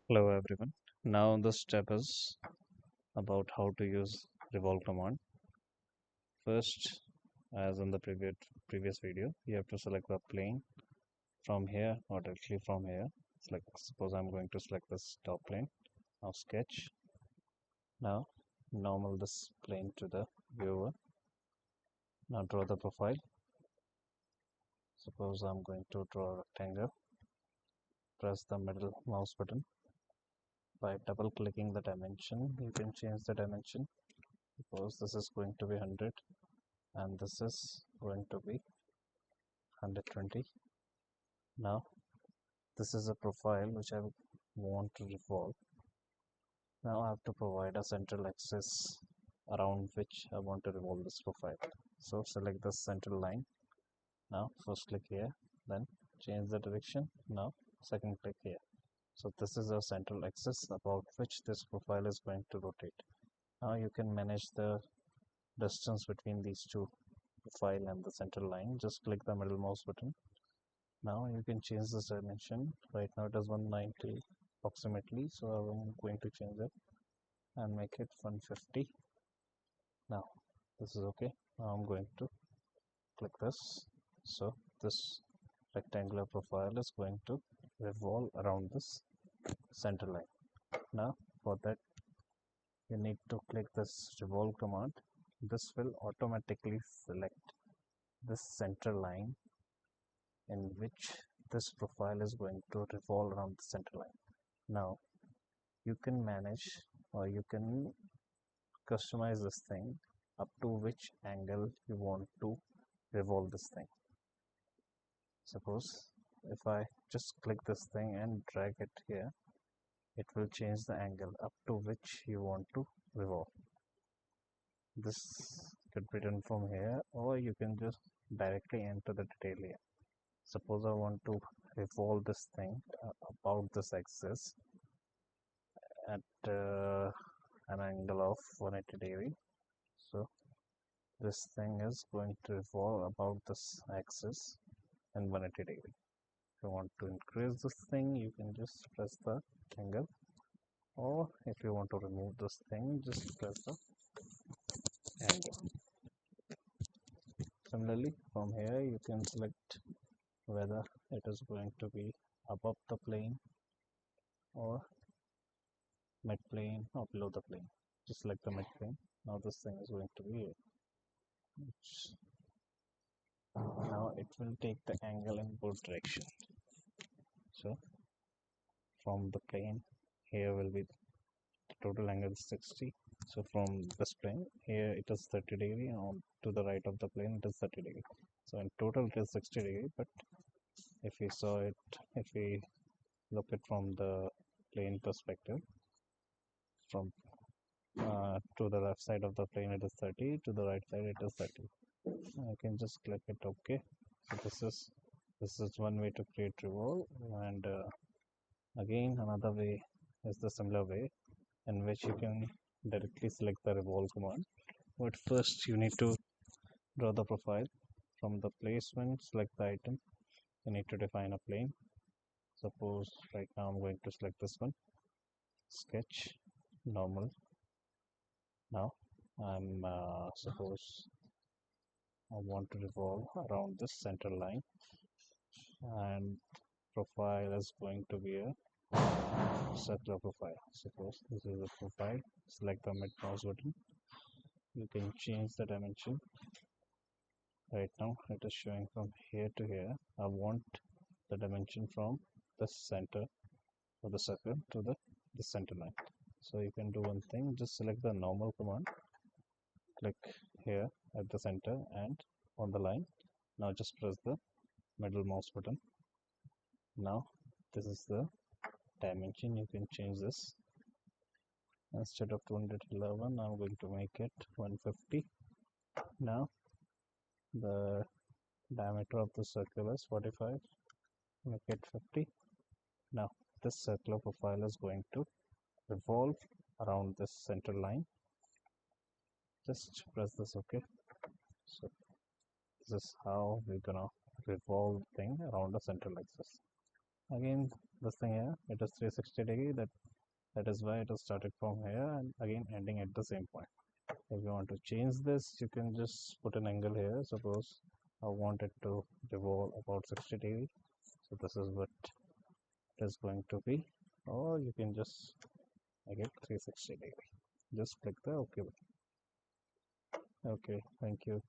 Hello everyone. Now the step is about how to use revolve command. First, as in the previous video, you have to select the plane from here or directly from here. Select, suppose I'm going to select this top plane. Now sketch. Now normal this plane to the viewer. Now draw the profile. Suppose I'm going to draw a rectangle. Press the middle mouse button. By double clicking the dimension, you can change the dimension. Suppose this is going to be 100 and this is going to be 120. Now this is a profile which I want to revolve. Now I have to provide a central axis around which I want to revolve this profile. So select the central line. Now first click here, then change the direction. Now second click here. So this is a central axis about which this profile is going to rotate. Now you can manage the distance between these two profile and the central line. Just click the middle mouse button. Now you can change this dimension. Right now it is 190 approximately, so I'm going to change it and make it 150. Now this is okay. Now I'm going to click this. So this rectangular profile is going to revolve around this center line. Now for that you need to click this revolve command. This will automatically select this center line in which this profile is going to revolve around the center line. Now you can manage or you can customize this thing up to which angle you want to revolve this thing. Suppose if I just click this thing and drag it here, it will change the angle up to which you want to revolve. This could be done from here, or you can just directly enter the detail here. Suppose I want to revolve this thing about this axis at an angle of 180 degree. So this thing is going to revolve about this axis in 180 degree. If you want to increase this thing, you can just press the angle, or if you want to remove this thing, just press the angle. Similarly, from here you can select whether it is going to be above the plane or mid plane or below the plane. Just select the mid plane. Now this thing is going to be here. Now it will take the angle in both direction. So from the plane here will be the total angle is 60. So from this plane here it is 30 degree, and on to the right of the plane it is 30 degree. So in total it is 60 degree, but if we saw it, if we look it from the plane perspective, from to the left side of the plane it is 30, to the right side it is 30. I can just click it OK. So this is one way to create revolve, and again another way is the similar way in which you can directly select the revolve command. But first you need to draw the profile. From the placement, select the item. You need to define a plane. Suppose right now I'm going to select this one, sketch, normal. Now I'm suppose I want to revolve around this center line, and profile is going to be a circular profile. Suppose this is a profile. Select the mid mouse button. You can change the dimension. Right now it is showing from here to here. I want the dimension from the center of the circle to the center line. So you can do one thing, just select the normal command, click here at the center and on the line. Now just press the middle mouse button. Now this is the dimension. You can change this. Instead of 211, I'm going to make it 150. Now the diameter of the circle is 45. Make it 50. Now this circular profile is going to revolve around this center line. Just press this OK. So this is how we're gonna revolve thing around the central axis. Again, this thing here, it is 360 degree. That is why it is started from here and again ending at the same point. If you want to change this, you can just put an angle here. Suppose I want it to revolve about 60 degree, so this is what it is going to be, or you can just make it 360 degree. Just click the OK button. Okay, thank you.